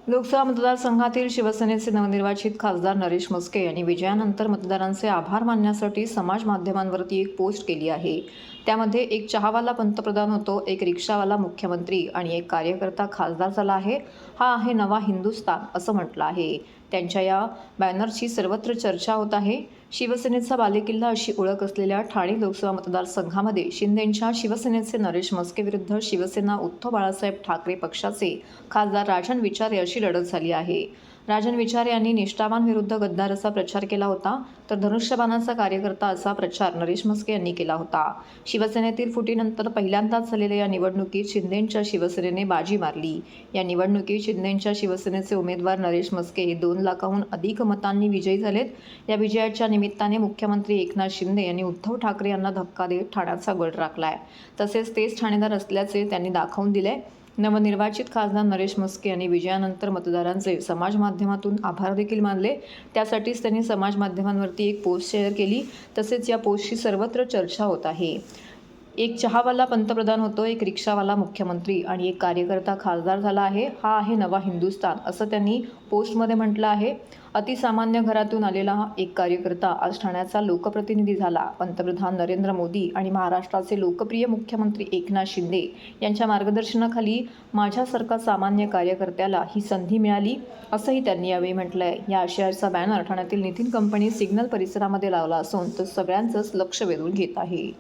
लोकसभा मतदारसंघातील शिवसेनेचे नवनिर्वाचित खासदार नरेश म्हस्के यांनी विजयानंतर मतदारांचे आभार मानण्यासाठी समाज माध्यमांवरती एक पोस्ट केली आहे. त्यामध्ये एक चहावाला पंतप्रधान होतो, एक रिक्षावाला मुख्यमंत्री आणि एक कार्यकर्ता खासदार झाला आहे. हा आहे नवा हिंदुस्थान असं म्हटलं आहे. त्यांच्या या बॅनरची सर्वत्र चर्चा होत आहे. शिवसेनेचा बालेकिल्ला अशी ओळख असलेल्या ठाणे लोकसभा मतदारसंघामध्ये शिंदेंच्या शिवसेनेचे नरेश म्हस्के विरुद्ध शिवसेना उद्धव बाळासाहेब ठाकरे पक्षाचे खासदार राजन विचारे अशी लढत झाली आहे. राजन विचारे यांनी निष्ठावान विरुद्ध गद्दार असा प्रचार केला होता, तर धनुष्यबाणाचा कार्यकर्ता असा प्रचार नरेश म्हस्के यांनी केला होता. शिवसेनेतील फुटीनंतर पहिल्यांदाच झालेल्या या निवडणुकीत शिंदेंच्या शिवसेनेने बाजी मारली. या निवडणुकीत शिंदेंच्या शिवसेनेचे उमेदवार नरेश म्हस्के हे 2 लाखाहून अधिक मतांनी विजयी झालेत. या विजयाच्या निमित्ताने मुख्यमंत्री एकनाथ शिंदे यांनी उद्धव ठाकरे यांना धक्का देत ठाण्याचा गड राखलाय. तसेच तेच ठाणेदार असल्याचे त्यांनी दाखवून दिले. नवनिर्वाचित खासदार नरेश म्हस्के यांनी विजयानंतर मतदारांचे समाज माध्यमातून आभार देखील मानले. त्यासाठीच त्यांनी समाज माध्यमांवरती एक पोस्ट शेअर केली. तसेच या पोस्टची सर्वत्र चर्चा होत आहे. एक चहावाला पंतप्रधान होतो, एक रिक्षावाला मुख्यमंत्री आणि एक कार्यकर्ता खासदार झाला आहे. हा आहे नवा हिंदुस्थान असं त्यांनी पोस्टमध्ये म्हटलं आहे. अतिसामान्य घरातून आलेला हा एक कार्यकर्ता आज ठाण्याचा लोकप्रतिनिधी झाला. पंतप्रधान नरेंद्र मोदी आणि महाराष्ट्राचे लोकप्रिय मुख्यमंत्री एकनाथ शिंदे यांच्या मार्गदर्शनाखाली माझ्यासारखा सामान्य कार्यकर्त्याला ही संधी मिळाली असंही त्यांनी यावेळी म्हटलं आहे. या आशयाचा बॅनर ठाण्यातील नितीन कंपनी सिग्नल परिसरामध्ये लावला असून तो सगळ्यांचंच लक्ष वेधून घेत आहे.